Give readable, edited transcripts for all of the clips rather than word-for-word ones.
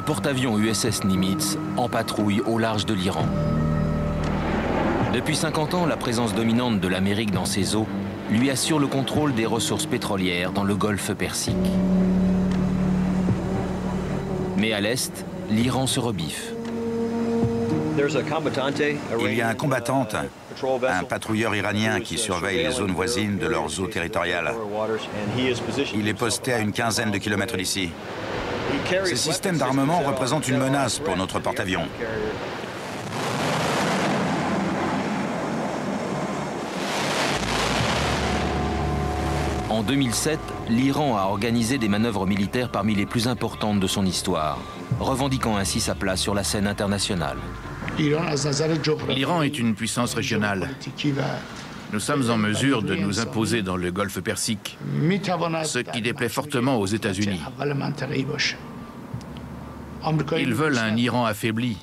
le porte-avions USS Nimitz en patrouille au large de l'Iran. Depuis 50 ans, la présence dominante de l'Amérique dans ses eaux lui assure le contrôle des ressources pétrolières dans le golfe Persique. Mais à l'est, l'Iran se rebiffe. Il y a un combattante, un patrouilleur iranien qui surveille les zones voisines de leurs eaux territoriales. Il est posté à une quinzaine de kilomètres d'ici. Ces systèmes d'armement représentent une menace pour notre porte-avions. En 2007, l'Iran a organisé des manœuvres militaires parmi les plus importantes de son histoire, revendiquant ainsi sa place sur la scène internationale. L'Iran est une puissance régionale. Nous sommes en mesure de nous imposer dans le golfe Persique, ce qui déplaît fortement aux États-Unis. Ils veulent un Iran affaibli.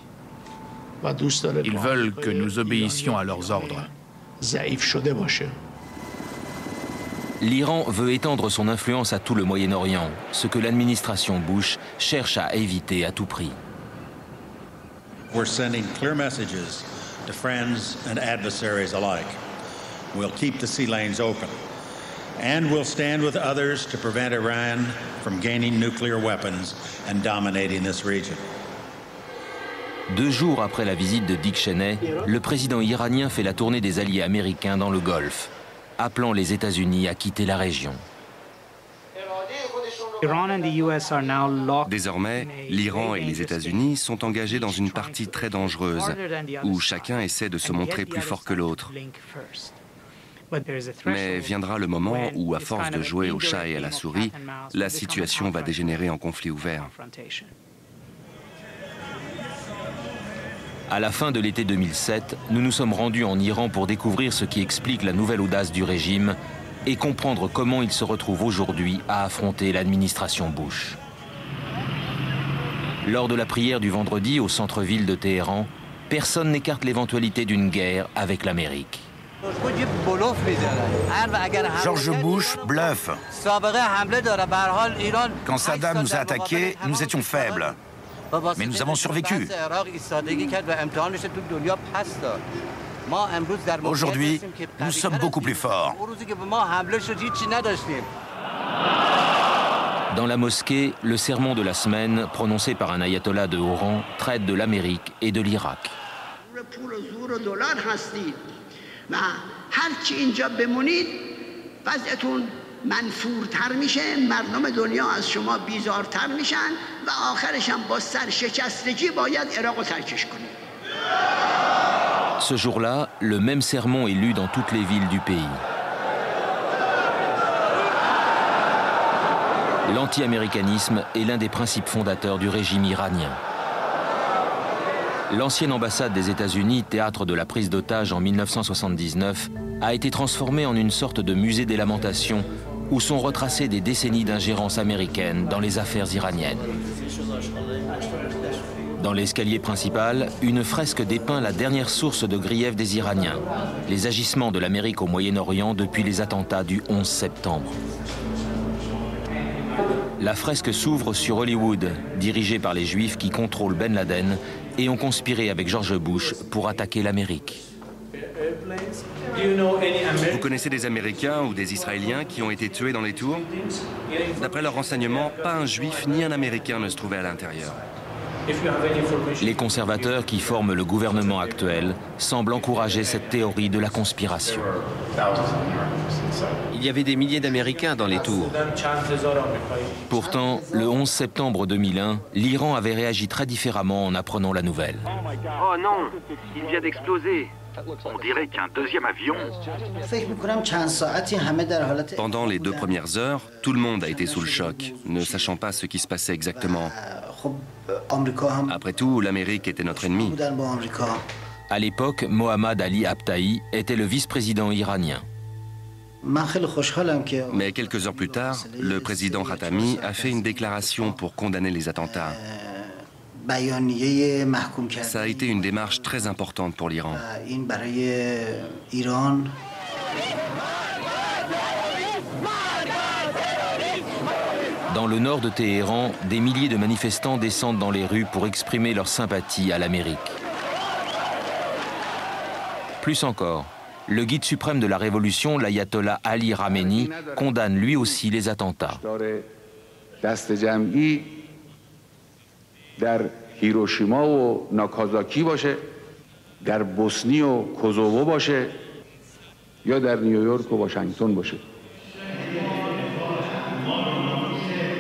Ils veulent que nous obéissions à leurs ordres. L'Iran veut étendre son influence à tout le Moyen-Orient, ce que l'administration Bush cherche à éviter à tout prix. We're sending clear messages to friends and adversaries alike. We'll keep the sea lanes open. And we'll stand with others to prevent Iran from gaining nuclear weapons and dominating this region. 2 jours après la visite de Dick Cheney, le président iranien fait la tournée des alliés américains dans le Golfe, appelant les États-Unis à quitter la région. Désormais, l'Iran et les États-Unis sont engagés dans une partie très dangereuse, où chacun essaie de se montrer plus fort que l'autre. Mais viendra le moment où, à force de jouer au chat et à la souris, la situation va dégénérer en conflit ouvert. À la fin de l'été 2007, nous nous sommes rendus en Iran pour découvrir ce qui explique la nouvelle audace du régime et comprendre comment il se retrouve aujourd'hui à affronter l'administration Bush. Lors de la prière du vendredi au centre-ville de Téhéran, personne n'écarte l'éventualité d'une guerre avec l'Amérique. George Bush bluffe. Quand Saddam nous a attaqués, nous étions faibles. Mais nous avons survécu. Aujourd'hui, nous sommes beaucoup plus forts. Dans la mosquée, le sermon de la semaine, prononcé par un ayatollah de haut rang, traite de l'Amérique et de l'Irak. منفورتر میشه مردم دنیا از شما بیزارتر میشن و آخرش هم با سرشکستگی باید عراق رو ترکش کنید. Ce jour-là, le même sermon est lu dans toutes les villes du pays. L'anti-américanisme est l'un des principes fondateurs du régime iranien. L'ancienne ambassade des États-Unis, théâtre de la prise d'otages en 1979, a été transformée en une sorte de musée des lamentations où sont retracées des décennies d'ingérence américaine dans les affaires iraniennes. Dans l'escalier principal, une fresque dépeint la dernière source de grief des Iraniens, les agissements de l'Amérique au Moyen-Orient depuis les attentats du 11 septembre. La fresque s'ouvre sur Hollywood, dirigée par les Juifs qui contrôlent Ben Laden et ont conspiré avec George Bush pour attaquer l'Amérique. Vous connaissez des Américains ou des Israéliens qui ont été tués dans les tours? D'après leurs renseignements, pas un Juif ni un Américain ne se trouvait à l'intérieur. Les conservateurs qui forment le gouvernement actuel semblent encourager cette théorie de la conspiration. Il y avait des milliers d'Américains dans les tours. Pourtant, le 11 septembre 2001, l'Iran avait réagi très différemment en apprenant la nouvelle. Oh non, il vient d'exploser. On dirait qu'un deuxième avion. Pendant les 2 premières heures, tout le monde a été sous le choc, ne sachant pas ce qui se passait exactement. Après tout, l'Amérique était notre ennemi. À l'époque, Mohammad Ali Abtahi était le vice-président iranien. Mais quelques heures plus tard, le président Khatami a fait une déclaration pour condamner les attentats. Ça a été une démarche très importante pour l'Iran. Dans le nord de Téhéran, des milliers de manifestants descendent dans les rues pour exprimer leur sympathie à l'Amérique. Plus encore, le guide suprême de la révolution, l'ayatollah Ali Khamenei, condamne lui aussi les attentats.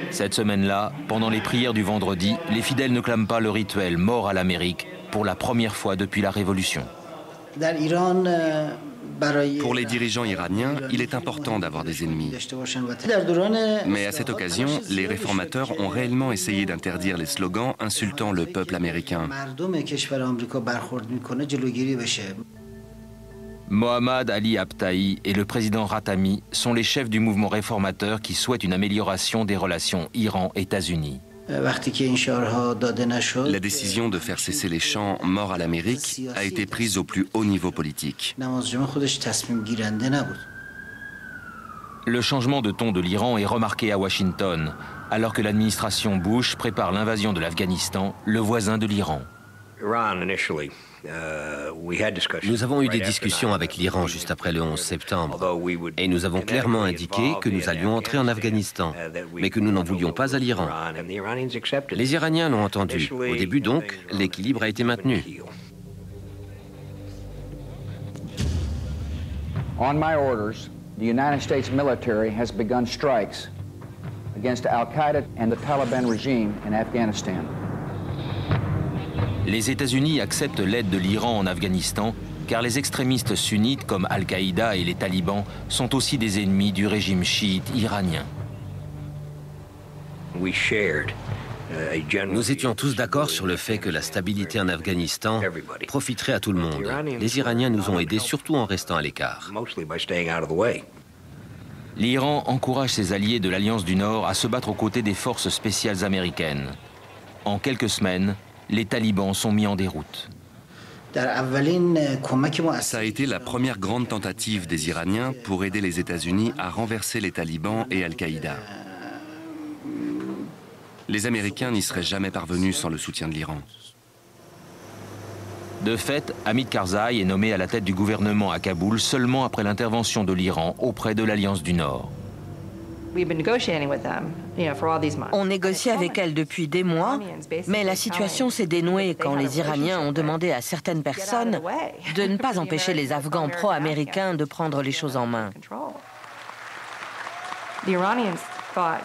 Cette semaine-là, pendant les prières du vendredi, les fidèles ne clament pas le rituel « Mort à l'Amérique » pour la première fois depuis la Révolution. Pour les dirigeants iraniens, il est important d'avoir des ennemis. Mais à cette occasion, les réformateurs ont réellement essayé d'interdire les slogans insultant le peuple américain. Mohammad Ali Abtahi et le président Khatami sont les chefs du mouvement réformateur qui souhaitent une amélioration des relations Iran-États-Unis. La décision de faire cesser les chants « Mort à l'Amérique » a été prise au plus haut niveau politique. Le changement de ton de l'Iran est remarqué à Washington, alors que l'administration Bush prépare l'invasion de l'Afghanistan, le voisin de l'Iran. Nous avons eu des discussions avec l'Iran juste après le 11 septembre et nous avons clairement indiqué que nous allions entrer en Afghanistan, mais que nous n'en voulions pas à l'Iran. Les Iraniens l'ont entendu. Au début donc, l'équilibre a été maintenu. On my orders, the United States military has begun strikes against Al-Qaeda and the Taliban regime in Afghanistan. Les États-Unis acceptent l'aide de l'Iran en Afghanistan car les extrémistes sunnites comme Al-Qaïda et les talibans sont aussi des ennemis du régime chiite iranien. Nous étions tous d'accord sur le fait que la stabilité en Afghanistan profiterait à tout le monde. Les Iraniens nous ont aidés surtout en restant à l'écart. L'Iran encourage ses alliés de l'Alliance du Nord à se battre aux côtés des forces spéciales américaines. En quelques semaines, les talibans sont mis en déroute. Ça a été la première grande tentative des Iraniens pour aider les États-Unis à renverser les talibans et Al-Qaïda. Les Américains n'y seraient jamais parvenus sans le soutien de l'Iran. De fait, Hamid Karzai est nommé à la tête du gouvernement à Kaboul seulement après l'intervention de l'Iran auprès de l'Alliance du Nord. On négocie avec elle depuis des mois, mais la situation s'est dénouée quand les Iraniens ont demandé à certaines personnes de ne pas empêcher les Afghans pro-américains de prendre les choses en main.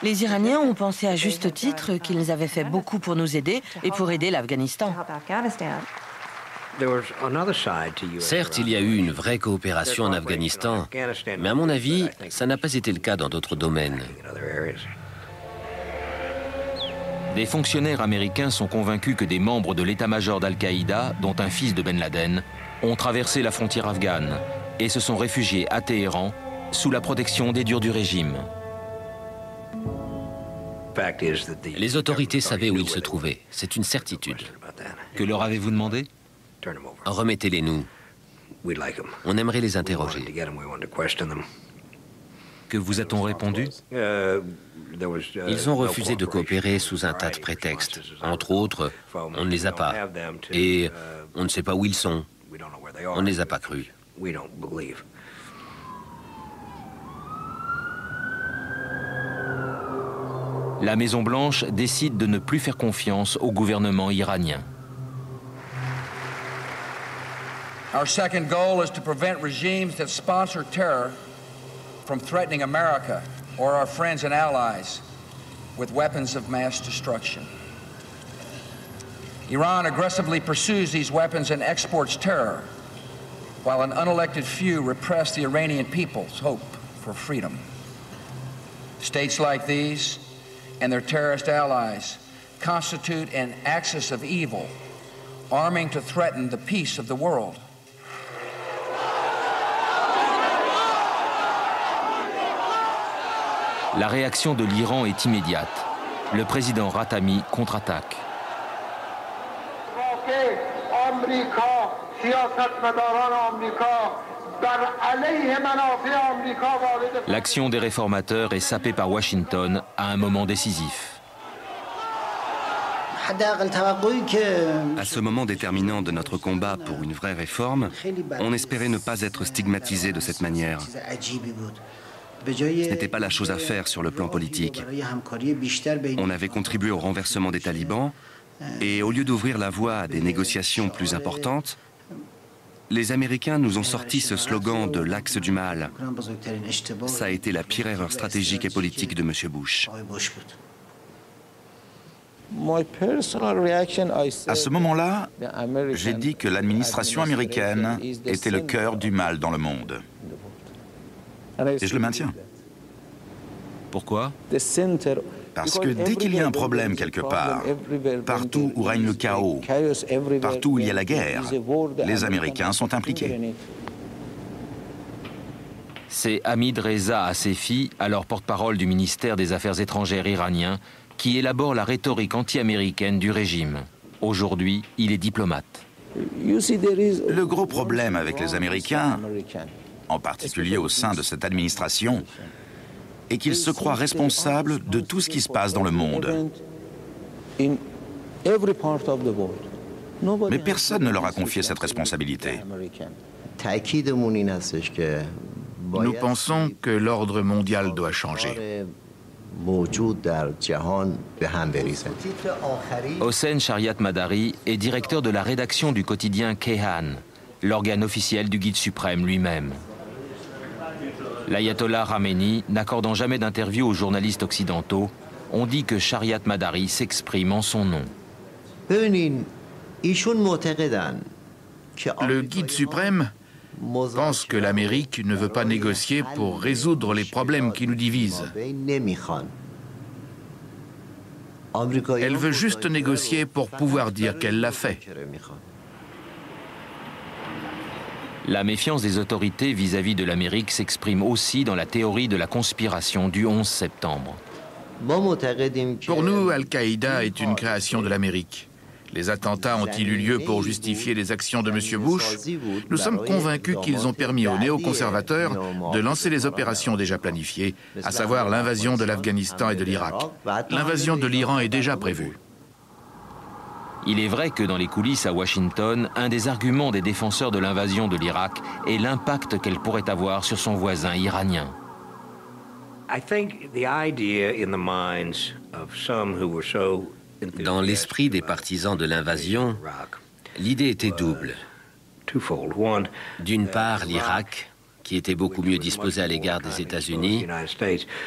Les Iraniens ont pensé à juste titre qu'ils avaient fait beaucoup pour nous aider et pour aider l'Afghanistan. Certes, il y a eu une vraie coopération en Afghanistan, mais à mon avis, ça n'a pas été le cas dans d'autres domaines. Des fonctionnaires américains sont convaincus que des membres de l'état-major d'Al-Qaïda, dont un fils de Ben Laden, ont traversé la frontière afghane et se sont réfugiés à Téhéran sous la protection des durs du régime. Les autorités savaient où ils se trouvaient, c'est une certitude. Que leur avez-vous demandé ? Remettez-les nous. On aimerait les interroger. Que vous a-t-on répondu ? Ils ont refusé de coopérer sous un tas de prétextes. Entre autres, on ne les a pas. Et on ne sait pas où ils sont. On ne les a pas crus. La Maison-Blanche décide de ne plus faire confiance au gouvernement iranien. Our second goal is to prevent regimes that sponsor terror from threatening America or our friends and allies with weapons of mass destruction. Iran aggressively pursues these weapons and exports terror, while an unelected few repress the Iranian people's hope for freedom. States like these and their terrorist allies constitute an axis of evil, arming to threaten the peace of the world. La réaction de l'Iran est immédiate. Le président Khatami contre-attaque. L'action des réformateurs est sapée par Washington à un moment décisif. À ce moment déterminant de notre combat pour une vraie réforme, on espérait ne pas être stigmatisé de cette manière. Ce n'était pas la chose à faire sur le plan politique. On avait contribué au renversement des talibans et au lieu d'ouvrir la voie à des négociations plus importantes, les Américains nous ont sorti ce slogan de l'axe du mal. Ça a été la pire erreur stratégique et politique de M. Bush. À ce moment-là, j'ai dit que l'administration américaine était le cœur du mal dans le monde. Et je le maintiens. Pourquoi ? Parce que dès qu'il y a un problème quelque part, partout où règne le chaos, partout où il y a la guerre, les Américains sont impliqués. C'est Hamid Reza Assefi, alors porte-parole du ministère des Affaires étrangères iranien, qui élabore la rhétorique anti-américaine du régime. Aujourd'hui, il est diplomate. Le gros problème avec les Américains, en particulier au sein de cette administration, est qu'ils se croient responsables de tout ce qui se passe dans le monde. Mais personne ne leur a confié cette responsabilité. Nous pensons que l'ordre mondial doit changer. Hossein Shariat Madari est directeur de la rédaction du quotidien Kehan, l'organe officiel du guide suprême lui-même. L'ayatollah Khamenei, n'accordant jamais d'interview aux journalistes occidentaux, on dit que Shariat Madari s'exprime en son nom. Le guide suprême pense que l'Amérique ne veut pas négocier pour résoudre les problèmes qui nous divisent. Elle veut juste négocier pour pouvoir dire qu'elle l'a fait. La méfiance des autorités vis-à-vis de l'Amérique s'exprime aussi dans la théorie de la conspiration du 11 septembre. Pour nous, Al-Qaïda est une création de l'Amérique. Les attentats ont-ils eu lieu pour justifier les actions de M. Bush? Nous sommes convaincus qu'ils ont permis aux néoconservateurs de lancer les opérations déjà planifiées, à savoir l'invasion de l'Afghanistan et de l'Irak. L'invasion de l'Iran est déjà prévue. Il est vrai que dans les coulisses à Washington, un des arguments des défenseurs de l'invasion de l'Irak est l'impact qu'elle pourrait avoir sur son voisin iranien. Dans l'esprit des partisans de l'invasion, l'idée était double. D'une part, l'Irak, qui était beaucoup mieux disposé à l'égard des États-Unis,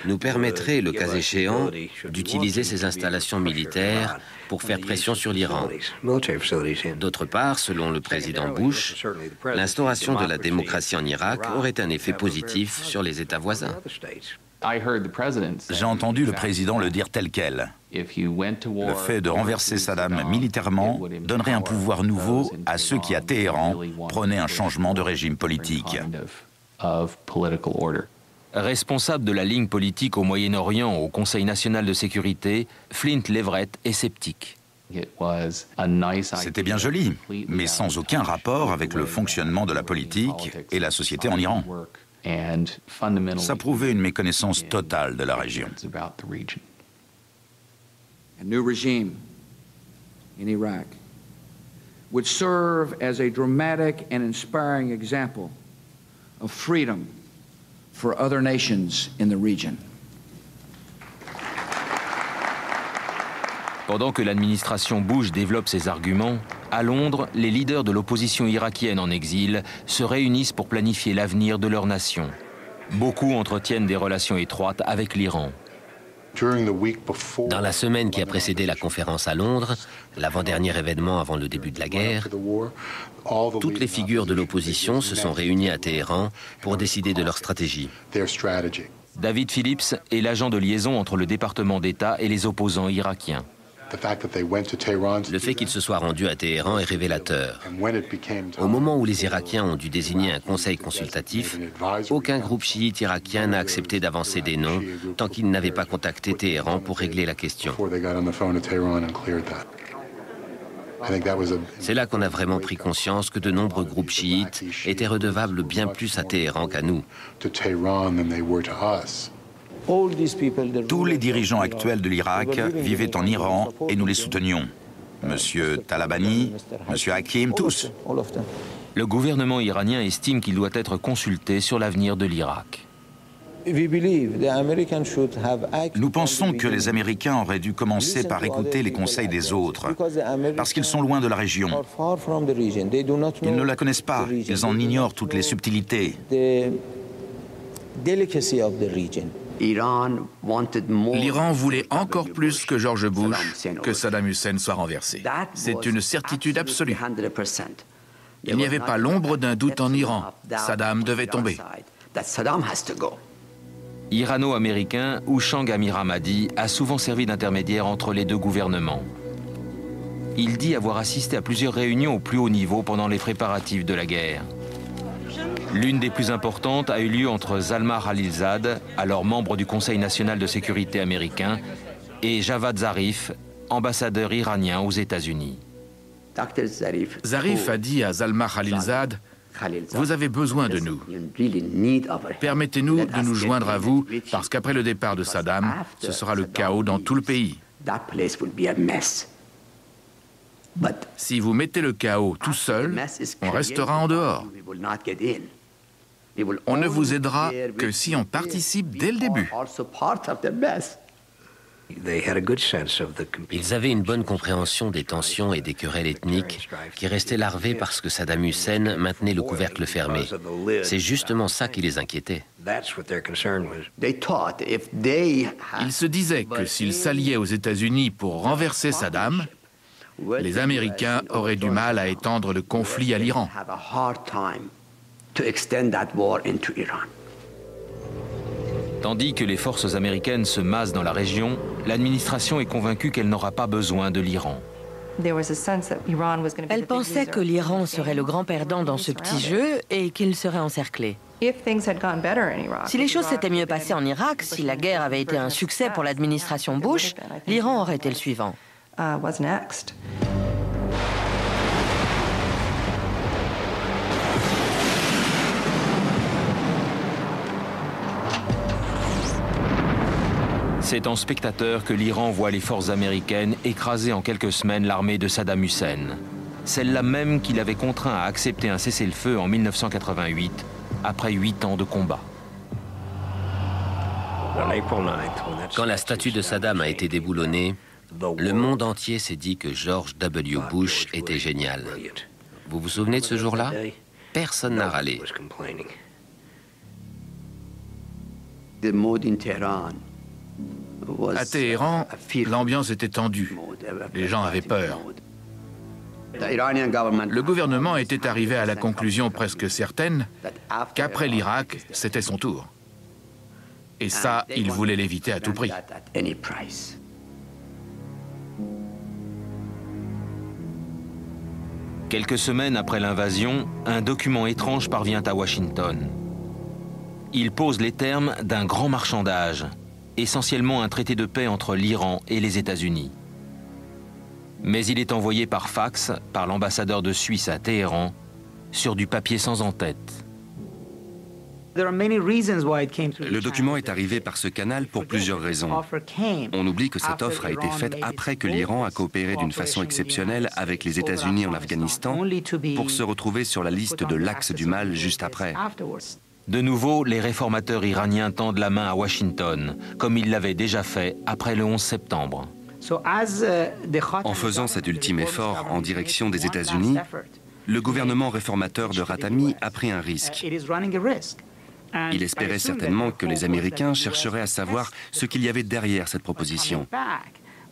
nous permettrait, le cas échéant, d'utiliser ses installations militaires pour faire pression sur l'Iran. D'autre part, selon le président Bush, l'instauration de la démocratie en Irak aurait un effet positif sur les États voisins. J'ai entendu le président le dire tel quel. Le fait de renverser Saddam militairement donnerait un pouvoir nouveau à ceux qui, à Téhéran, prônaient un changement de régime politique. Responsable de la ligne politique au Moyen-Orient au Conseil national de sécurité, Flint Leverett est sceptique. C'était bien joli, mais sans aucun rapport avec le fonctionnement de la politique et la société en Iran. Ça prouvait une méconnaissance totale de la région. A new regime in Iraq would serve as a dramatic and inspiring example of freedom for other nations in the region. Pendant que l'administration Bush développe ses arguments, à Londres, les leaders de l'opposition irakienne en exil se réunissent pour planifier l'avenir de leur nation. Beaucoup entretiennent des relations étroites avec l'Iran. Dans la semaine qui a précédé la conférence à Londres, l'avant-dernier événement avant le début de la guerre, toutes les figures de l'opposition se sont réunies à Téhéran pour décider de leur stratégie. David Phillips est l'agent de liaison entre le département d'État et les opposants irakiens. Le fait qu'ils se soient rendus à Téhéran est révélateur. Au moment où les Irakiens ont dû désigner un conseil consultatif, aucun groupe chiite irakien n'a accepté d'avancer des noms tant qu'ils n'avaient pas contacté Téhéran pour régler la question. C'est là qu'on a vraiment pris conscience que de nombreux groupes chiites étaient redevables bien plus à Téhéran qu'à nous. Tous les dirigeants actuels de l'Irak vivaient en Iran et nous les soutenions. Monsieur Talabani, Monsieur Hakim, tous. Le gouvernement iranien estime qu'il doit être consulté sur l'avenir de l'Irak. Nous pensons que les Américains auraient dû commencer par écouter les conseils des autres, parce qu'ils sont loin de la région. Ils ne la connaissent pas, ils en ignorent toutes les subtilités. L'Iran voulait encore plus que George Bush que Saddam Hussein soit renversé. C'est une certitude absolue. Il n'y avait pas l'ombre d'un doute en Iran. Saddam devait tomber. Irano-américain Ouchang Amir Hamadi a souvent servi d'intermédiaire entre les deux gouvernements. Il dit avoir assisté à plusieurs réunions au plus haut niveau pendant les préparatifs de la guerre. L'une des plus importantes a eu lieu entre Zalmay Khalilzad, alors membre du Conseil national de sécurité américain, et Javad Zarif, ambassadeur iranien aux États-Unis. Zarif a dit à Zalmay Khalilzad: vous avez besoin de nous. Permettez-nous de nous joindre à vous, parce qu'après le départ de Saddam, ce sera le chaos dans tout le pays. Si vous mettez le chaos tout seul, on restera en dehors. On ne vous aidera que si on participe dès le début. Ils avaient une bonne compréhension des tensions et des querelles ethniques qui restaient larvées parce que Saddam Hussein maintenait le couvercle fermé. C'est justement ça qui les inquiétait. Ils se disaient que s'ils s'alliaient aux États-Unis pour renverser Saddam, les Américains auraient du mal à étendre le conflit à l'Iran. Tandis que les forces américaines se massent dans la région, l'administration est convaincue qu'elle n'aura pas besoin de l'Iran. Elle pensait que l'Iran serait le grand perdant dans ce petit jeu et qu'il serait encerclé. Si les choses s'étaient mieux passées en Irak, si la guerre avait été un succès pour l'administration Bush, l'Iran aurait été le suivant. C'est en spectateur que l'Iran voit les forces américaines écraser en quelques semaines l'armée de Saddam Hussein. Celle-là même qu'il avait contraint à accepter un cessez-le-feu en 1988, après 8 ans de combat. Quand la statue de Saddam a été déboulonnée, le monde entier s'est dit que George W. Bush était génial. Vous vous souvenez de ce jour-là? Personne n'a râlé. À Téhéran, l'ambiance était tendue. Les gens avaient peur. Le gouvernement était arrivé à la conclusion presque certaine qu'après l'Irak, c'était son tour. Et ça, il voulait l'éviter à tout prix. Quelques semaines après l'invasion, un document étrange parvient à Washington. Il pose les termes d'un grand marchandage, essentiellement un traité de paix entre l'Iran et les États-Unis. Mais il est envoyé par fax par l'ambassadeur de Suisse à Téhéran sur du papier sans en-tête. Le document est arrivé par ce canal pour plusieurs raisons. On oublie que cette offre a été faite après que l'Iran a coopéré d'une façon exceptionnelle avec les États-Unis en Afghanistan pour se retrouver sur la liste de l'axe du mal juste après. De nouveau, les réformateurs iraniens tendent la main à Washington, comme ils l'avaient déjà fait après le 11 septembre. En faisant cet ultime effort en direction des États-Unis, le gouvernement réformateur de Khatami a pris un risque. Il espérait certainement que les Américains chercheraient à savoir ce qu'il y avait derrière cette proposition,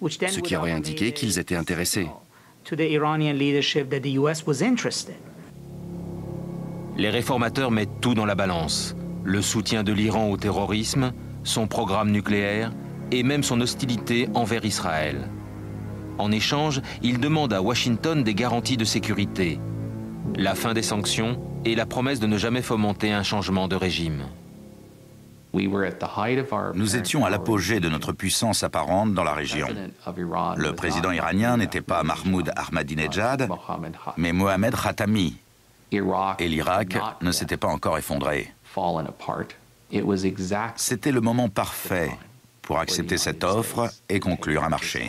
ce qui aurait indiqué qu'ils étaient intéressés. Les réformateurs mettent tout dans la balance. Le soutien de l'Iran au terrorisme, son programme nucléaire et même son hostilité envers Israël. En échange, ils demandent à Washington des garanties de sécurité, la fin des sanctions et la promesse de ne jamais fomenter un changement de régime. Nous étions à l'apogée de notre puissance apparente dans la région. Le président iranien n'était pas Mahmoud Ahmadinejad, mais Mohamed Khatami. Et l'Irak ne s'était pas encore effondré. C'était le moment parfait pour accepter cette offre et conclure un marché.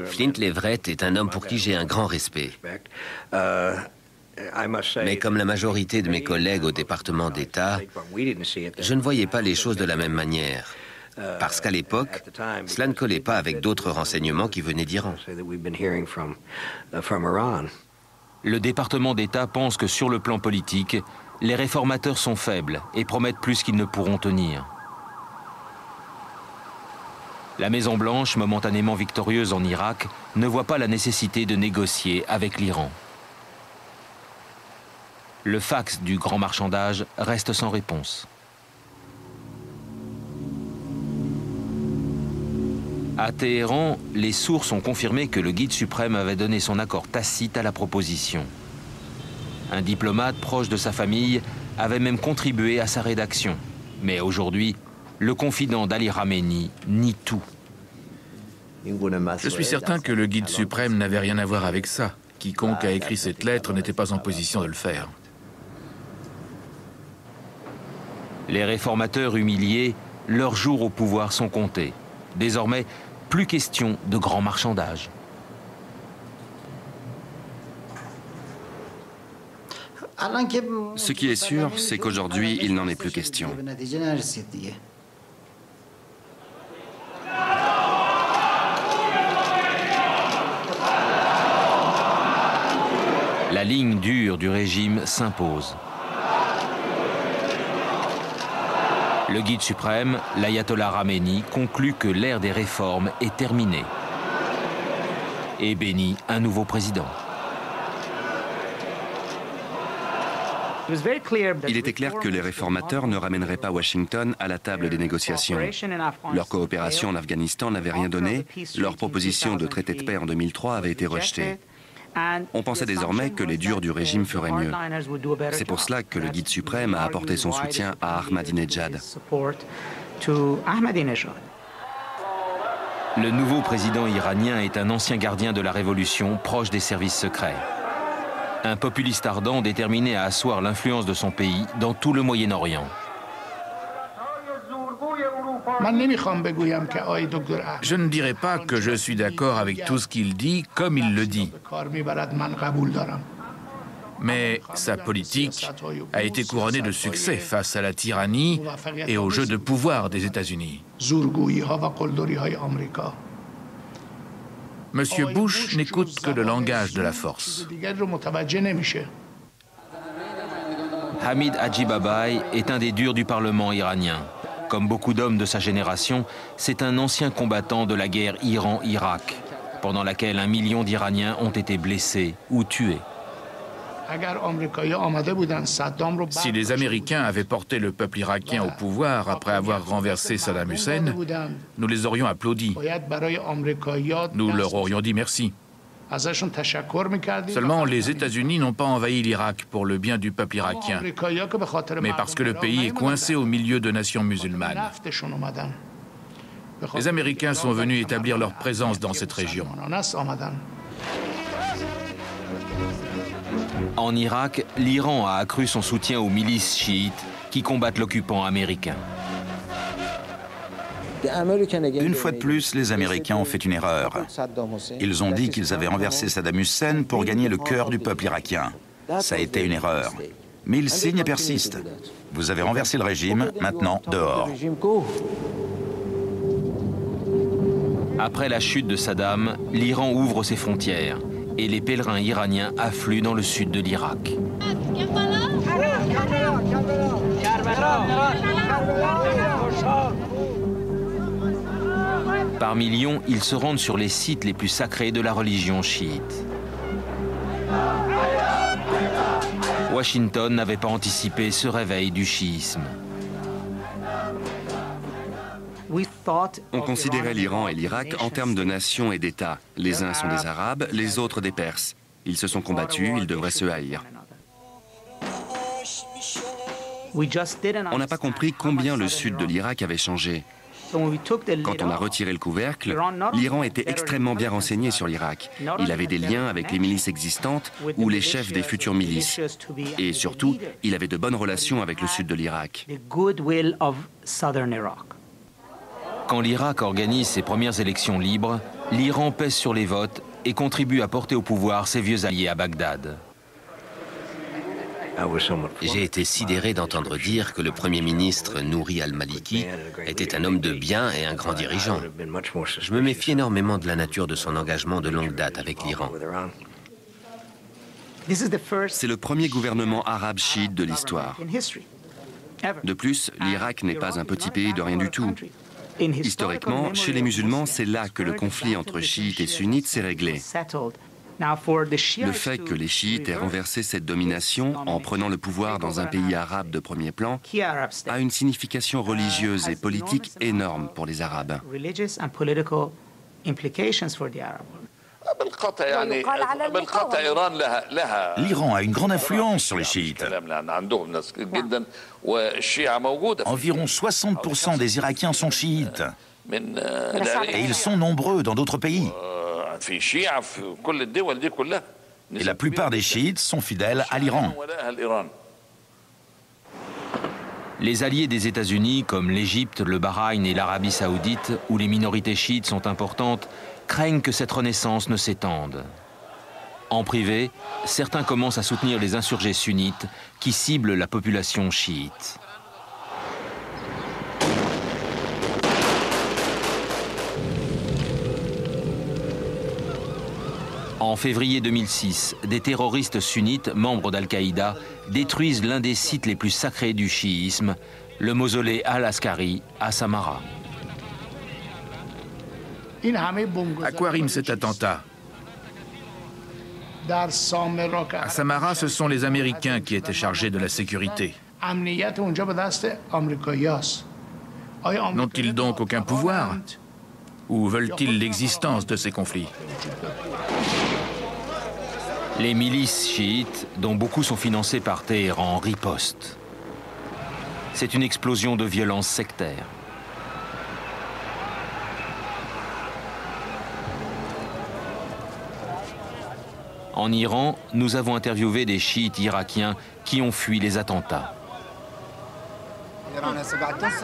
Flint Leverett est un homme pour qui j'ai un grand respect. Mais comme la majorité de mes collègues au département d'État, je ne voyais pas les choses de la même manière. Parce qu'à l'époque, cela ne collait pas avec d'autres renseignements qui venaient d'Iran. Le département d'État pense que sur le plan politique, les réformateurs sont faibles et promettent plus qu'ils ne pourront tenir. La Maison-Blanche, momentanément victorieuse en Irak, ne voit pas la nécessité de négocier avec l'Iran. Le fax du grand marchandage reste sans réponse. À Téhéran, les sources ont confirmé que le guide suprême avait donné son accord tacite à la proposition. Un diplomate proche de sa famille avait même contribué à sa rédaction. Mais aujourd'hui, le confident d'Ali Khamenei nie tout. Je suis certain que le guide suprême n'avait rien à voir avec ça. Quiconque a écrit cette lettre n'était pas en position de le faire. Les réformateurs humiliés, leurs jours au pouvoir sont comptés. Désormais, plus question de grand marchandage. Ce qui est sûr, c'est qu'aujourd'hui, il n'en est plus question. La ligne dure du régime s'impose. Le guide suprême, l'ayatollah Khamenei, conclut que l'ère des réformes est terminée et bénit un nouveau président. Il était clair que les réformateurs ne ramèneraient pas Washington à la table des négociations. Leur coopération en Afghanistan n'avait rien donné, leur proposition de traité de paix en 2003 avait été rejetée. On pensait désormais que les durs du régime feraient mieux. C'est pour cela que le guide suprême a apporté son soutien à Ahmadinejad. Le nouveau président iranien est un ancien gardien de la révolution, proche des services secrets. Un populiste ardent déterminé à asseoir l'influence de son pays dans tout le Moyen-Orient. Je ne dirais pas que je suis d'accord avec tout ce qu'il dit comme il le dit. Mais sa politique a été couronnée de succès face à la tyrannie et au jeu de pouvoir des États-Unis. Monsieur Bush n'écoute que le langage de la force. Hamid Haji-Babaï est un des durs du Parlement iranien. Comme beaucoup d'hommes de sa génération, c'est un ancien combattant de la guerre Iran-Irak, pendant laquelle 1 million d'Iraniens ont été blessés ou tués. Si les Américains avaient porté le peuple irakien au pouvoir après avoir renversé Saddam Hussein, nous les aurions applaudis. Nous leur aurions dit merci. Seulement, les États-Unis n'ont pas envahi l'Irak pour le bien du peuple irakien, mais parce que le pays est coincé au milieu de nations musulmanes. Les Américains sont venus établir leur présence dans cette région. En Irak, l'Iran a accru son soutien aux milices chiites qui combattent l'occupant américain. Une fois de plus, les Américains ont fait une erreur. Ils ont dit qu'ils avaient renversé Saddam Hussein pour gagner le cœur du peuple irakien. Ça a été une erreur. Mais ils signent et persistent. Vous avez renversé le régime, maintenant dehors. Après la chute de Saddam, l'Iran ouvre ses frontières et les pèlerins iraniens affluent dans le sud de l'Irak. Par millions, ils se rendent sur les sites les plus sacrés de la religion chiite. Washington n'avait pas anticipé ce réveil du chiisme. On considérait l'Iran et l'Irak en termes de nations et d'États. Les uns sont des Arabes, les autres des Perses. Ils se sont combattus, ils devraient se haïr. On n'a pas compris combien le sud de l'Irak avait changé. Quand on a retiré le couvercle, l'Iran était extrêmement bien renseigné sur l'Irak. Il avait des liens avec les milices existantes ou les chefs des futures milices. Et surtout, il avait de bonnes relations avec le sud de l'Irak. Quand l'Irak organise ses premières élections libres, l'Iran pèse sur les votes et contribue à porter au pouvoir ses vieux alliés à Bagdad. J'ai été sidéré d'entendre dire que le Premier ministre Nouri al-Maliki était un homme de bien et un grand dirigeant. Je me méfie énormément de la nature de son engagement de longue date avec l'Iran. C'est le premier gouvernement arabe chiite de l'histoire. De plus, l'Irak n'est pas un petit pays de rien du tout. Historiquement, chez les musulmans, c'est là que le conflit entre chiites et sunnites s'est réglé. Le fait que les chiites aient renversé cette domination en prenant le pouvoir dans un pays arabe de premier plan a une signification religieuse et politique énorme pour les Arabes. L'Iran a une grande influence sur les chiites. Environ 60% des Irakiens sont chiites. Et ils sont nombreux dans d'autres pays. Et la plupart des chiites sont fidèles à l'Iran. Les alliés des États-Unis, comme l'Égypte, le Bahreïn et l'Arabie saoudite, où les minorités chiites sont importantes, craignent que cette renaissance ne s'étende. En privé, certains commencent à soutenir les insurgés sunnites qui ciblent la population chiite. En février 2006, des terroristes sunnites, membres d'Al-Qaïda, détruisent l'un des sites les plus sacrés du chiisme, le mausolée Al-Askari à Samarra. À quoi rime cet attentat? À Samarra, ce sont les Américains qui étaient chargés de la sécurité. N'ont-ils donc aucun pouvoir? Ou veulent-ils l'existence de ces conflits? Les milices chiites, dont beaucoup sont financées par Téhéran, ripostent. C'est une explosion de violence sectaire. En Iran, nous avons interviewé des chiites irakiens qui ont fui les attentats.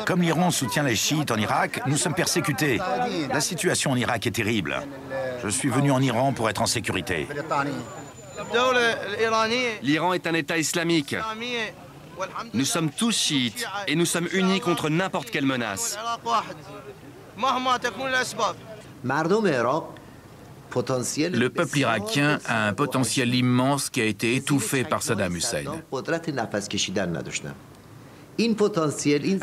Comme l'Iran soutient les chiites en Irak, nous sommes persécutés. La situation en Irak est terrible. Je suis venu en Iran pour être en sécurité. L'Iran est un État islamique. Nous sommes tous chiites et nous sommes unis contre n'importe quelle menace. Le peuple irakien a un potentiel immense qui a été étouffé par Saddam Hussein.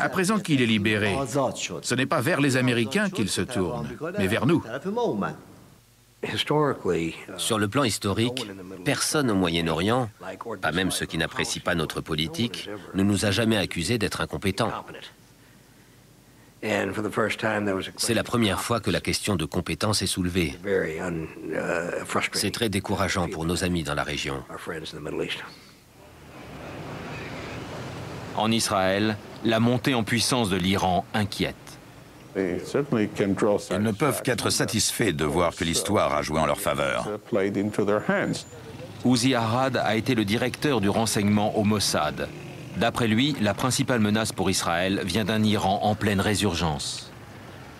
À présent qu'il est libéré, ce n'est pas vers les Américains qu'il se tourne, mais vers nous. Sur le plan historique, personne au Moyen-Orient, pas même ceux qui n'apprécient pas notre politique, ne nous a jamais accusés d'être incompétents. C'est la première fois que la question de compétence est soulevée. C'est très décourageant pour nos amis dans la région. En Israël, la montée en puissance de l'Iran inquiète. Ils ne peuvent qu'être satisfaits de voir que l'histoire a joué en leur faveur. Uzi Arad a été le directeur du renseignement au Mossad. D'après lui, la principale menace pour Israël vient d'un Iran en pleine résurgence.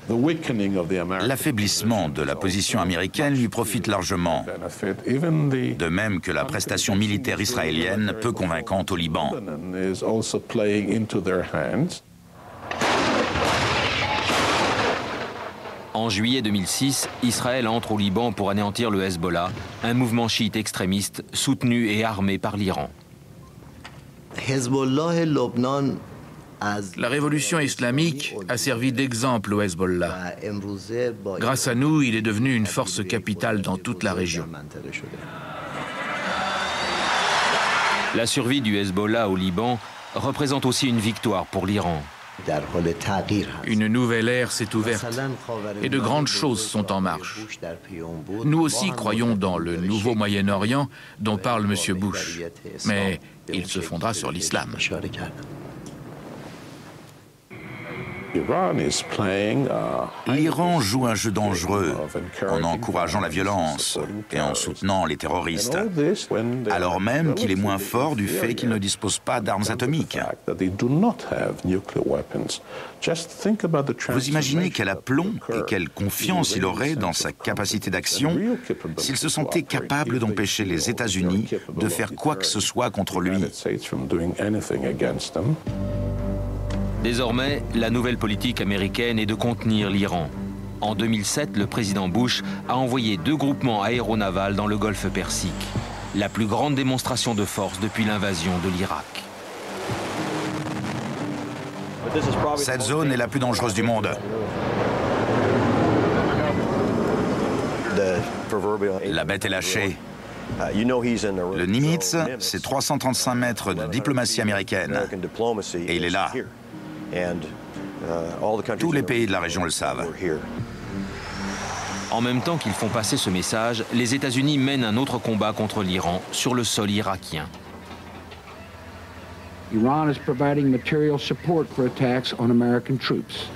L'affaiblissement de la position américaine lui profite largement, de même que la prestation militaire israélienne peu convaincante au Liban. En juillet 2006, Israël entre au Liban pour anéantir le Hezbollah, un mouvement chiite extrémiste soutenu et armé par l'Iran. La révolution islamique a servi d'exemple au Hezbollah. Grâce à nous, il est devenu une force capitale dans toute la région. La survie du Hezbollah au Liban représente aussi une victoire pour l'Iran. Une nouvelle ère s'est ouverte et de grandes choses sont en marche. Nous aussi croyons dans le nouveau Moyen-Orient dont parle M. Bush, mais il se fondera sur l'islam. L'Iran joue un jeu dangereux en encourageant la violence et en soutenant les terroristes, alors même qu'il est moins fort du fait qu'il ne dispose pas d'armes atomiques. Vous imaginez quel aplomb et quelle confiance il aurait dans sa capacité d'action s'il se sentait capable d'empêcher les États-Unis de faire quoi que ce soit contre lui. Désormais, la nouvelle politique américaine est de contenir l'Iran. En 2007, le président Bush a envoyé 2 groupements aéronavals dans le golfe Persique, la plus grande démonstration de force depuis l'invasion de l'Irak. Cette zone est la plus dangereuse du monde. La bête est lâchée. Le Nimitz, c'est 335 mètres de diplomatie américaine. Et il est là. Tous les pays de la région le savent. En même temps qu'ils font passer ce message, les États-Unis mènent un autre combat contre l'Iran sur le sol irakien. Iran is providing material support for attacks on American troops.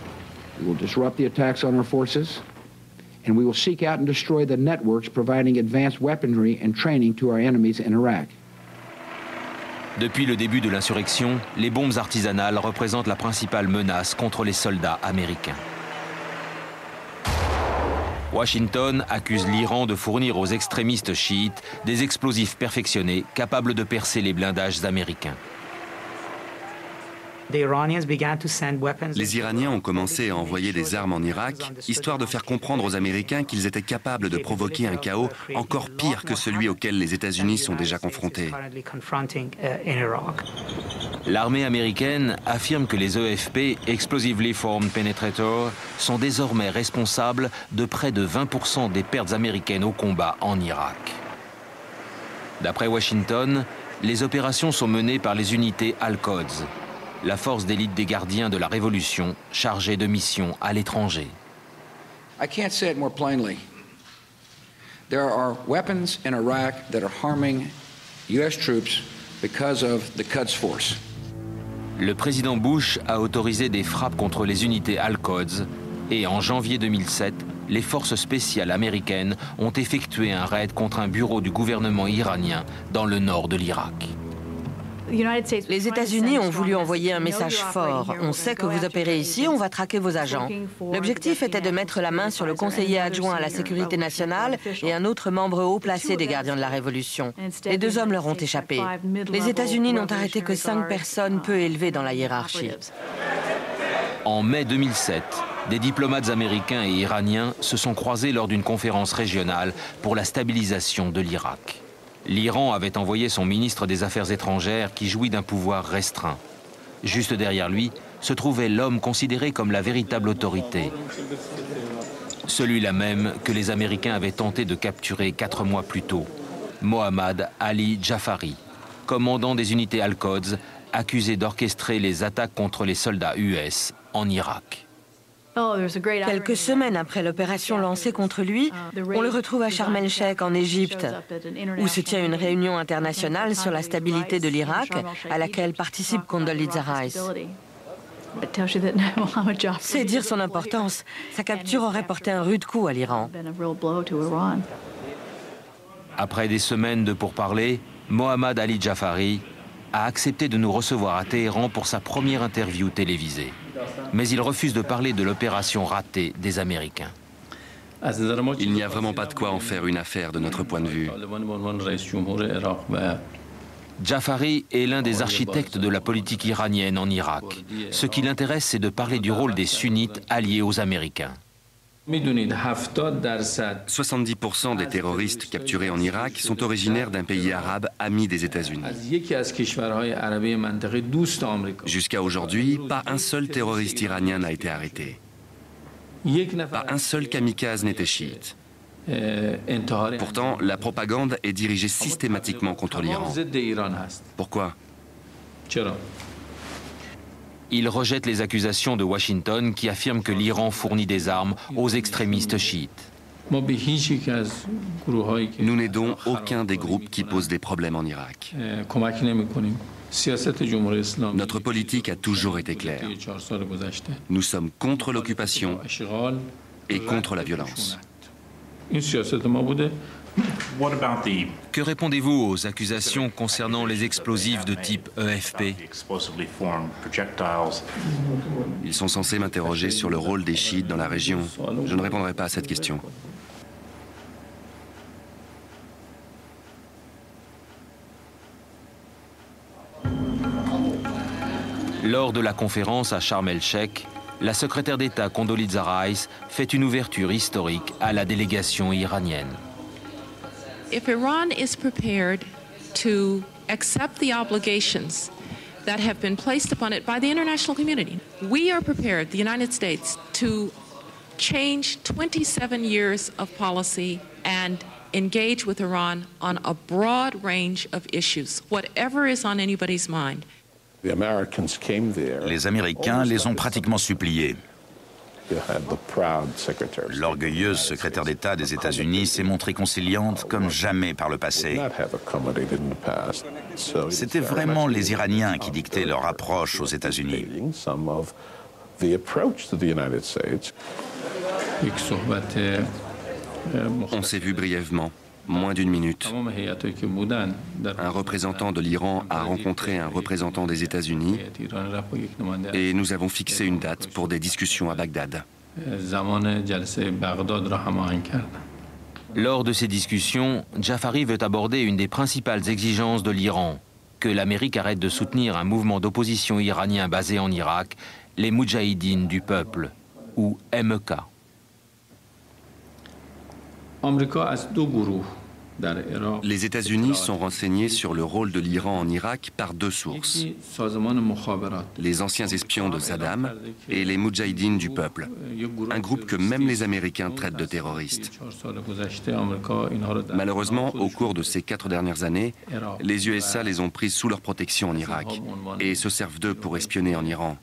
We will disrupt the attacks on our forces, and we will seek out and destroy the networks providing advanced weaponry and training to our enemies in Iraq. Depuis le début de l'insurrection, les bombes artisanales représentent la principale menace contre les soldats américains. Washington accuse l'Iran de fournir aux extrémistes chiites des explosifs perfectionnés capables de percer les blindages américains. Les Iraniens ont commencé à envoyer des armes en Irak, histoire de faire comprendre aux Américains qu'ils étaient capables de provoquer un chaos encore pire que celui auquel les États-Unis sont déjà confrontés. L'armée américaine affirme que les EFP, Explosively Formed Penetrators, sont désormais responsables de près de 20% des pertes américaines au combat en Irak. D'après Washington, les opérations sont menées par les unités Al-Quds, la force d'élite des gardiens de la Révolution, chargée de missions à l'étranger. I can't say it more plainly. There are weapons in Iraq that are harming U.S. troops because of the Quds Force. Le président Bush a autorisé des frappes contre les unités Al-Quds et en janvier 2007, les forces spéciales américaines ont effectué un raid contre un bureau du gouvernement iranien dans le nord de l'Irak. Les États-Unis ont voulu envoyer un message fort. On sait que vous opérez ici, on va traquer vos agents. L'objectif était de mettre la main sur le conseiller adjoint à la sécurité nationale et un autre membre haut placé des gardiens de la Révolution. Les 2 hommes leur ont échappé. Les États-Unis n'ont arrêté que 5 personnes peu élevées dans la hiérarchie. En mai 2007, des diplomates américains et iraniens se sont croisés lors d'une conférence régionale pour la stabilisation de l'Irak. L'Iran avait envoyé son ministre des Affaires étrangères qui jouit d'un pouvoir restreint. Juste derrière lui se trouvait l'homme considéré comme la véritable autorité. Celui-là même que les Américains avaient tenté de capturer 4 mois plus tôt. Mohammad Ali Jafari, commandant des unités Al-Quds, accusé d'orchestrer les attaques contre les soldats US en Irak. Quelques semaines après l'opération lancée contre lui, on le retrouve à Sharm el-Sheikh en Égypte, où se tient une réunion internationale sur la stabilité de l'Irak, à laquelle participe Condoleezza Rice. C'est dire son importance. Sa capture aurait porté un rude coup à l'Iran. Après des semaines de pourparlers, Mohammad Ali Jafari a accepté de nous recevoir à Téhéran pour sa première interview télévisée. Mais il refuse de parler de l'opération ratée des Américains. Il n'y a vraiment pas de quoi en faire une affaire de notre point de vue. Jafari est l'un des architectes de la politique iranienne en Irak. Ce qui l'intéresse, c'est de parler du rôle des sunnites alliés aux Américains. 70% des terroristes capturés en Irak sont originaires d'un pays arabe ami des États-Unis. Jusqu'à aujourd'hui, pas un seul terroriste iranien n'a été arrêté. Pas un seul kamikaze n'était chiite. Pourtant, la propagande est dirigée systématiquement contre l'Iran. Pourquoi ? Il rejette les accusations de Washington qui affirment que l'Iran fournit des armes aux extrémistes chiites. Nous n'aidons aucun des groupes qui posent des problèmes en Irak. Notre politique a toujours été claire. Nous sommes contre l'occupation et contre la violence. Que répondez-vous aux accusations concernant les explosifs de type EFP? Ils sont censés m'interroger sur le rôle des chiites dans la région. Je ne répondrai pas à cette question. Lors de la conférence à Sharm el-Sheikh, la secrétaire d'État Condoleezza Rice fait une ouverture historique à la délégation iranienne. If Iran is prepared to accept the obligations that have been placed upon it by the international community, we are prepared, the United States, to change 27 years of policy and engage with Iran on a broad range of issues, whatever is on anybody's mind. Les Américains les ont pratiquement suppliés. L'orgueilleuse secrétaire d'État des États-Unis s'est montrée conciliante comme jamais par le passé. C'était vraiment les Iraniens qui dictaient leur approche aux États-Unis. On s'est vu brièvement, moins d'une minute. Un représentant de l'Iran a rencontré un représentant des États-Unis et nous avons fixé une date pour des discussions à Bagdad. Lors de ces discussions, Jafari veut aborder une des principales exigences de l'Iran, que l'Amérique arrête de soutenir un mouvement d'opposition iranien basé en Irak, les Moudjahidines du peuple, ou MEK. Les États-Unis sont renseignés sur le rôle de l'Iran en Irak par deux sources. Les anciens espions de Saddam et les Moudjahidines du peuple, un groupe que même les Américains traitent de terroristes. Malheureusement, au cours de ces 4 dernières années, les USA les ont pris sous leur protection en Irak et se servent d'eux pour espionner en Iran.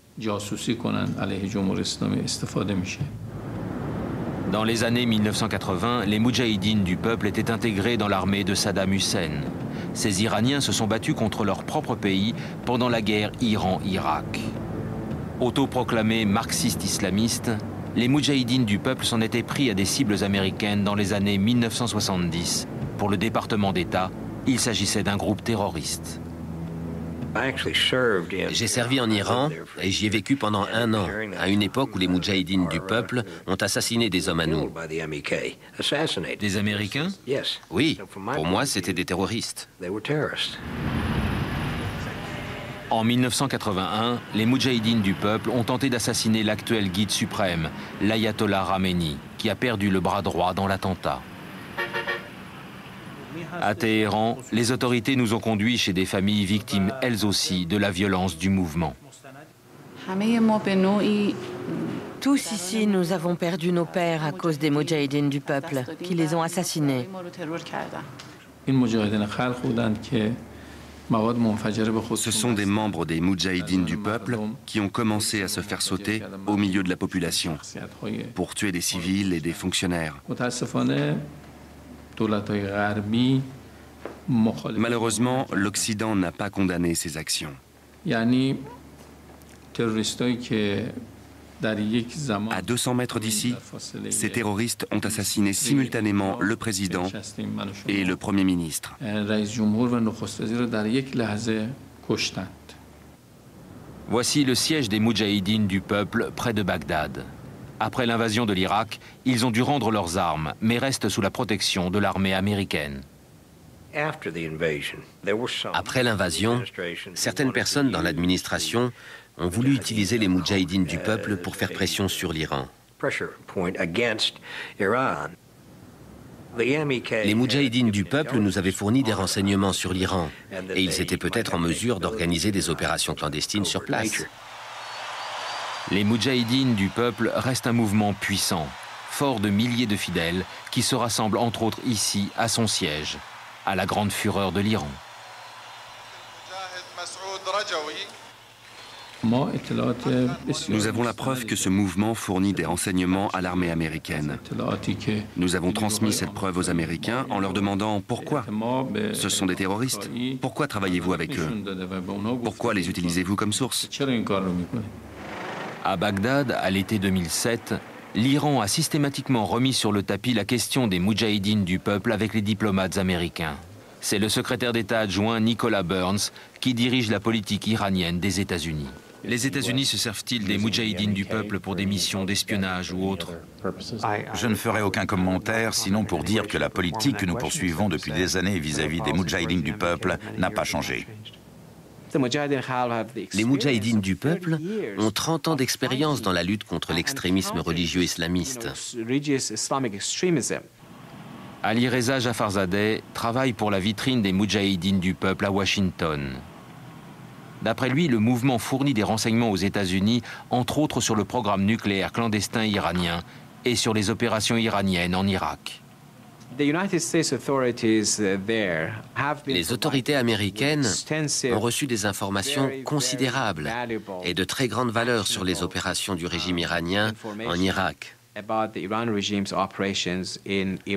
Dans les années 1980, les Moudjahidines du peuple étaient intégrés dans l'armée de Saddam Hussein. Ces Iraniens se sont battus contre leur propre pays pendant la guerre Iran-Irak. Autoproclamés marxistes-islamistes, les Moudjahidines du peuple s'en étaient pris à des cibles américaines dans les années 1970. Pour le département d'État, il s'agissait d'un groupe terroriste. J'ai servi en Iran et j'y ai vécu pendant 1 an, à une époque où les Moudjahidines du peuple ont assassiné des hommes à nous. Des Américains? Oui, pour moi c'était des terroristes. En 1981, les Moudjahidines du peuple ont tenté d'assassiner l'actuel guide suprême, l'ayatollah Khamenei, qui a perdu le bras droit dans l'attentat. À Téhéran, les autorités nous ont conduits chez des familles victimes, elles aussi, de la violence du mouvement. Tous ici, nous avons perdu nos pères à cause des Moudjahidines du peuple, qui les ont assassinés. Ce sont des membres des Moudjahidines du peuple qui ont commencé à se faire sauter au milieu de la population pour tuer des civils et des fonctionnaires. Malheureusement, l'Occident n'a pas condamné ces actions. À 200 mètres d'ici, ces terroristes ont assassiné simultanément le président et le Premier ministre. Voici le siège des Moudjahidines du peuple près de Bagdad. Après l'invasion de l'Irak, ils ont dû rendre leurs armes, mais restent sous la protection de l'armée américaine. Après l'invasion, certaines personnes dans l'administration ont voulu utiliser les Moudjahidines du peuple pour faire pression sur l'Iran. Les Moudjahidines du peuple nous avaient fourni des renseignements sur l'Iran et ils étaient peut-être en mesure d'organiser des opérations clandestines sur place. Les Moudjahidines du peuple restent un mouvement puissant, fort de milliers de fidèles qui se rassemblent entre autres ici à son siège, à la grande fureur de l'Iran. Nous avons la preuve que ce mouvement fournit des renseignements à l'armée américaine. Nous avons transmis cette preuve aux Américains en leur demandant pourquoi. Ce sont des terroristes. Pourquoi travaillez-vous avec eux? Pourquoi les utilisez-vous comme source? À Bagdad, à l'été 2007, l'Iran a systématiquement remis sur le tapis la question des moudjahidines du peuple avec les diplomates américains. C'est le secrétaire d'État adjoint Nicholas Burns qui dirige la politique iranienne des États-Unis. Les États-Unis se servent-ils des moudjahidines du peuple pour des missions d'espionnage ou autres? Je ne ferai aucun commentaire, sinon pour dire que la politique que nous poursuivons depuis des années vis-à-vis des moudjahidines du peuple n'a pas changé. Les moudjahidines du peuple ont 30 ans d'expérience dans la lutte contre l'extrémisme religieux islamiste. Ali Reza Jafarzadeh travaille pour la vitrine des moudjahidines du peuple à Washington. D'après lui, le mouvement fournit des renseignements aux États-Unis, entre autres sur le programme nucléaire clandestin iranien et sur les opérations iraniennes en Irak. Les autorités américaines ont reçu des informations considérables et de très grande valeur sur les opérations du régime iranien en Irak.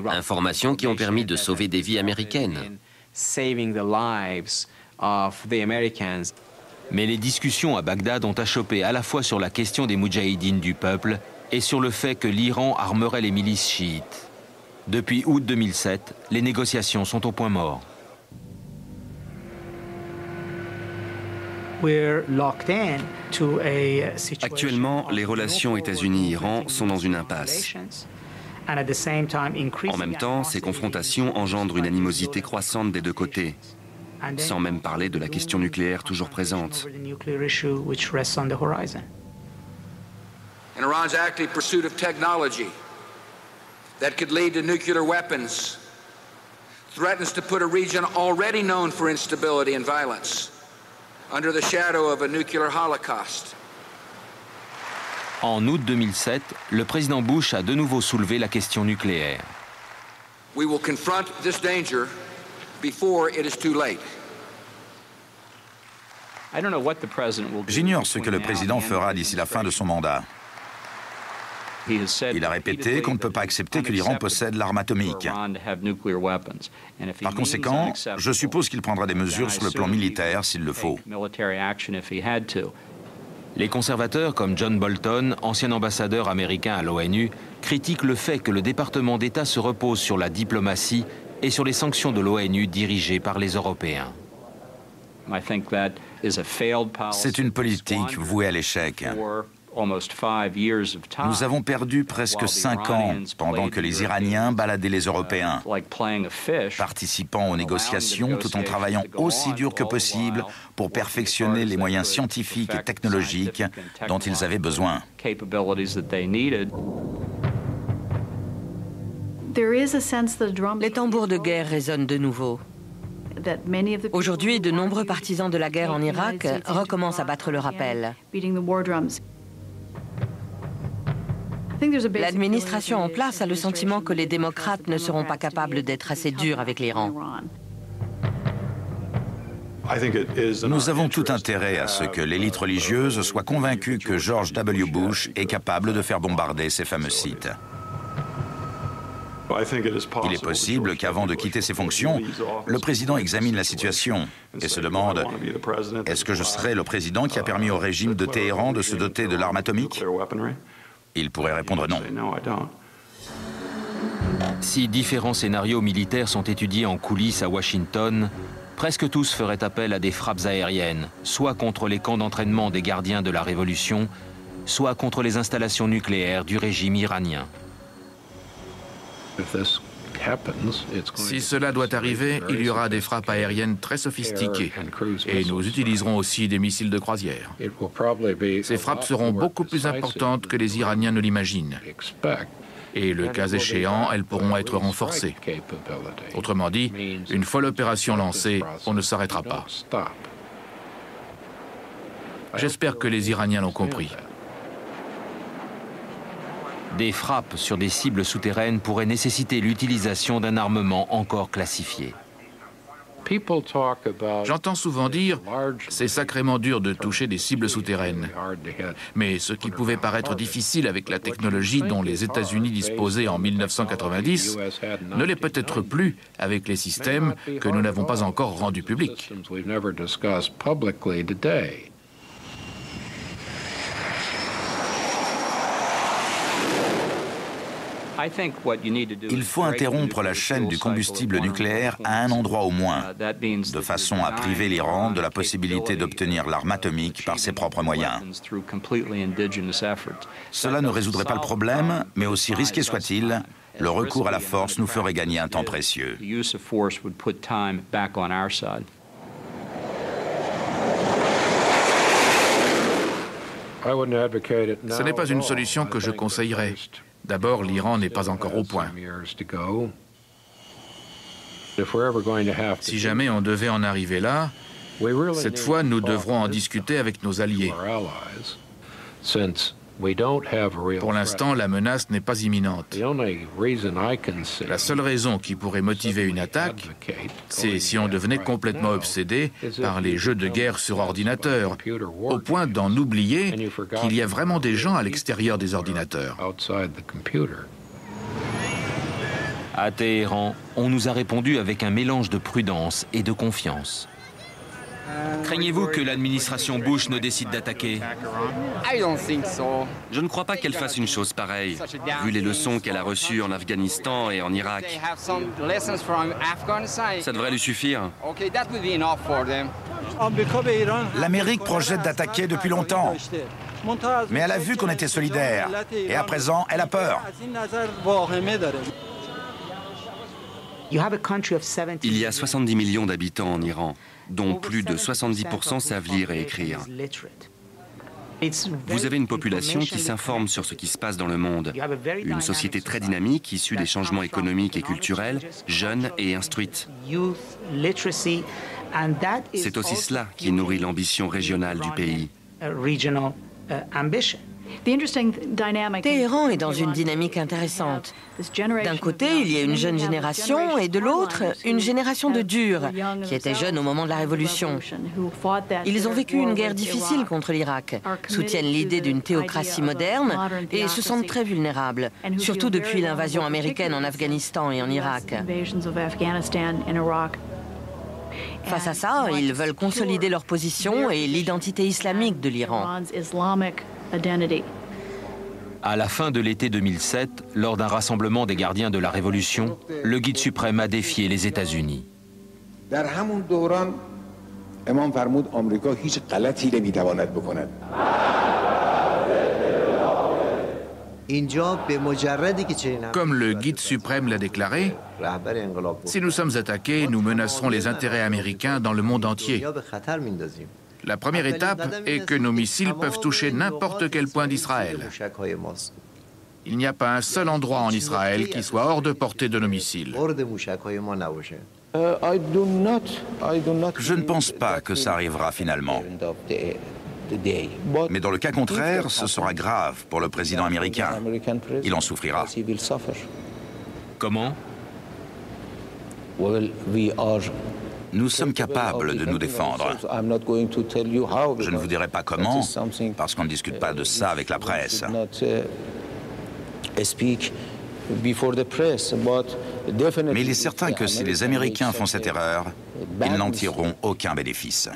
Informations qui ont permis de sauver des vies américaines. Mais les discussions à Bagdad ont achoppé à la fois sur la question des moudjahidines du peuple et sur le fait que l'Iran armerait les milices chiites. Depuis août 2007, les négociations sont au point mort. Actuellement, les relations États-Unis-Iran sont dans une impasse. En même temps, ces confrontations engendrent une animosité croissante des deux côtés, sans même parler de la question nucléaire toujours présente. Iran's active pursuit of technology that could lead to nuclear weapons threatens to put a region already known for instability and violence under the shadow of a nuclear holocaust. En août 2007, le président Bush a de nouveau soulevé la question nucléaire. We will confront this danger before it is too late. J'ignore ce que le président fera d'ici la fin de son mandat. Il a répété qu'on ne peut pas accepter que l'Iran possède l'arme atomique. Par conséquent, je suppose qu'il prendra des mesures sur le plan militaire s'il le faut. Les conservateurs comme John Bolton, ancien ambassadeur américain à l'ONU, critiquent le fait que le département d'État se repose sur la diplomatie et sur les sanctions de l'ONU dirigées par les Européens. C'est une politique vouée à l'échec. Nous avons perdu presque 5 ans pendant que les Iraniens baladaient les Européens, participant aux négociations tout en travaillant aussi dur que possible pour perfectionner les moyens scientifiques et technologiques dont ils avaient besoin. Les tambours de guerre résonnent de nouveau. Aujourd'hui, de nombreux partisans de la guerre en Irak recommencent à battre le rappel. L'administration en place a le sentiment que les démocrates ne seront pas capables d'être assez durs avec l'Iran. Nous avons tout intérêt à ce que l'élite religieuse soit convaincue que George W. Bush est capable de faire bombarder ces fameux sites. Il est possible qu'avant de quitter ses fonctions, le président examine la situation et se demande « Est-ce que je serai le président qui a permis au régime de Téhéran de se doter de l'arme atomique ?» Il pourrait répondre non. Si différents scénarios militaires sont étudiés en coulisses à Washington, presque tous feraient appel à des frappes aériennes, soit contre les camps d'entraînement des gardiens de la Révolution, soit contre les installations nucléaires du régime iranien. Si cela doit arriver, il y aura des frappes aériennes très sophistiquées et nous utiliserons aussi des missiles de croisière. Ces frappes seront beaucoup plus importantes que les Iraniens ne l'imaginent. Et le cas échéant, elles pourront être renforcées. Autrement dit, une fois l'opération lancée, on ne s'arrêtera pas. J'espère que les Iraniens l'ont compris. Des frappes sur des cibles souterraines pourraient nécessiter l'utilisation d'un armement encore classifié. J'entends souvent dire « c'est sacrément dur de toucher des cibles souterraines ». Mais ce qui pouvait paraître difficile avec la technologie dont les États-Unis disposaient en 1990 ne l'est peut-être plus avec les systèmes que nous n'avons pas encore rendus publics. Il faut interrompre la chaîne du combustible nucléaire à un endroit au moins, de façon à priver l'Iran de la possibilité d'obtenir l'arme atomique par ses propres moyens. Cela ne résoudrait pas le problème, mais aussi risqué soit-il, le recours à la force nous ferait gagner un temps précieux. Ce n'est pas une solution que je conseillerais. D'abord, l'Iran n'est pas encore au point. Si jamais on devait en arriver là, cette fois, nous devrons en discuter avec nos alliés. Pour l'instant, la menace n'est pas imminente. La seule raison qui pourrait motiver une attaque, c'est si on devenait complètement obsédé par les jeux de guerre sur ordinateur, au point d'en oublier qu'il y a vraiment des gens à l'extérieur des ordinateurs. À Téhéran, on nous a répondu avec un mélange de prudence et de confiance. Craignez-vous que l'administration Bush ne décide d'attaquer? Je ne crois pas qu'elle fasse une chose pareille, vu les leçons qu'elle a reçues en Afghanistan et en Irak. Ça devrait lui suffire. L'Amérique projette d'attaquer depuis longtemps. Mais elle a vu qu'on était solidaires. Et à présent, elle a peur. Il y a 70 millions d'habitants en Iran, dont plus de 70% savent lire et écrire. Vous avez une population qui s'informe sur ce qui se passe dans le monde, une société très dynamique issue des changements économiques et culturels, jeune et instruite. C'est aussi cela qui nourrit l'ambition régionale du pays. Téhéran est dans une dynamique intéressante. D'un côté, il y a une jeune génération et de l'autre, une génération de durs, qui étaient jeunes au moment de la Révolution. Ils ont vécu une guerre difficile contre l'Irak, soutiennent l'idée d'une théocratie moderne et se sentent très vulnérables, surtout depuis l'invasion américaine en Afghanistan et en Irak. Face à ça, ils veulent consolider leur position et l'identité islamique de l'Iran. À la fin de l'été 2007, lors d'un rassemblement des gardiens de la Révolution, le guide suprême a défié les États-Unis. Comme le guide suprême l'a déclaré, si nous sommes attaqués, nous menacerons les intérêts américains dans le monde entier. La première étape est que nos missiles peuvent toucher n'importe quel point d'Israël. Il n'y a pas un seul endroit en Israël qui soit hors de portée de nos missiles. Je ne pense pas que ça arrivera finalement. Mais dans le cas contraire, ce sera grave pour le président américain. Il en souffrira. Comment? Nous sommes capables de nous défendre. Je ne vous dirai pas comment, parce qu'on ne discute pas de ça avec la presse. Mais il est certain que si les Américains font cette erreur, ils n'en tireront aucun bénéfice.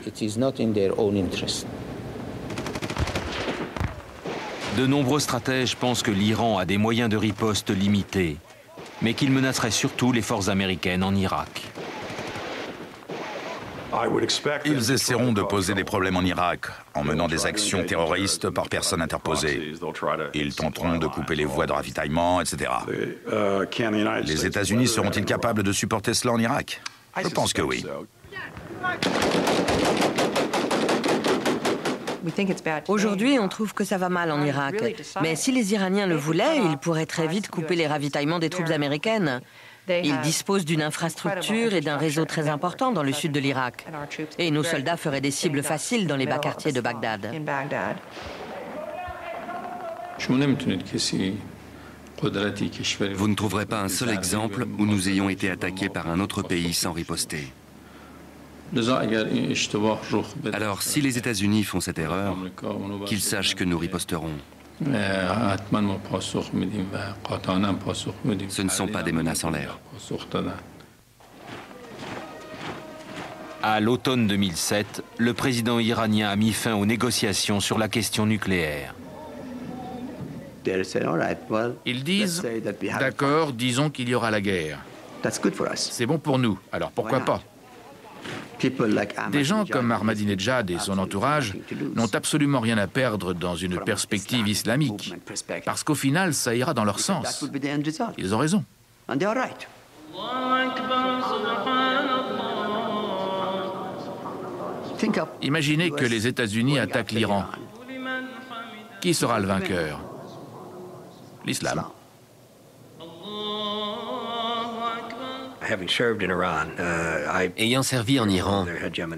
De nombreux stratèges pensent que l'Iran a des moyens de riposte limités, mais qu'il menacerait surtout les forces américaines en Irak. Ils essaieront de poser des problèmes en Irak en menant des actions terroristes par personnes interposées. Ils tenteront de couper les voies de ravitaillement, etc. Les États-Unis seront-ils capables de supporter cela en Irak? Je pense que oui. Aujourd'hui, on trouve que ça va mal en Irak. Mais si les Iraniens le voulaient, ils pourraient très vite couper les ravitaillements des troupes américaines. Ils disposent d'une infrastructure et d'un réseau très important dans le sud de l'Irak. Et nos soldats feraient des cibles faciles dans les bas quartiers de Bagdad. Vous ne trouverez pas un seul exemple où nous ayons été attaqués par un autre pays sans riposter. Alors, si les États-Unis font cette erreur, qu'ils sachent que nous riposterons. Ce ne sont pas des menaces en l'air. À l'automne 2007, le président iranien a mis fin aux négociations sur la question nucléaire. Ils disent, d'accord, disons qu'il y aura la guerre. C'est bon pour nous, alors pourquoi pas? Des gens comme Ahmadinejad et son entourage n'ont absolument rien à perdre dans une perspective islamique, parce qu'au final, ça ira dans leur sens. Ils ont raison. Imaginez que les États-Unis attaquent l'Iran. Qui sera le vainqueur? L'islam. Ayant servi en Iran,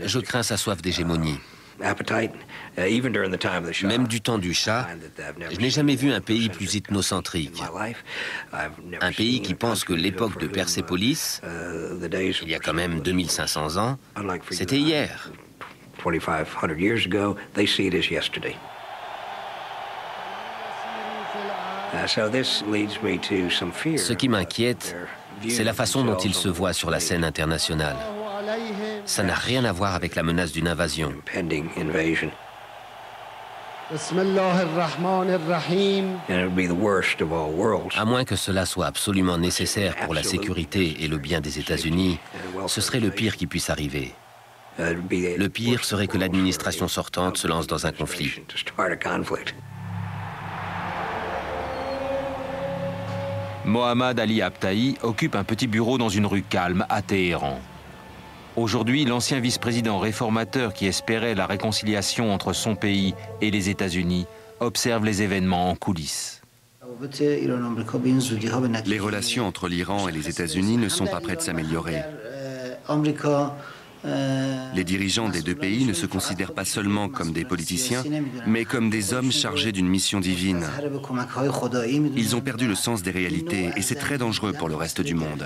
je crains sa soif d'hégémonie. Même du temps du Shah, je n'ai jamais vu un pays plus ethnocentrique. Un pays qui pense que l'époque de Persépolis, il y a quand même 2500 ans, c'était hier. Ce qui m'inquiète, c'est la façon dont ils se voient sur la scène internationale. Ça n'a rien à voir avec la menace d'une invasion. À moins que cela soit absolument nécessaire pour la sécurité et le bien des États-Unis, ce serait le pire qui puisse arriver. Le pire serait que l'administration sortante se lance dans un conflit. Mohammad Ali Abtahi occupe un petit bureau dans une rue calme à Téhéran. Aujourd'hui, l'ancien vice-président réformateur qui espérait la réconciliation entre son pays et les États-Unis observe les événements en coulisses. Les relations entre l'Iran et les États-Unis ne sont pas près de s'améliorer. Les dirigeants des deux pays ne se considèrent pas seulement comme des politiciens, mais comme des hommes chargés d'une mission divine. Ils ont perdu le sens des réalités et c'est très dangereux pour le reste du monde.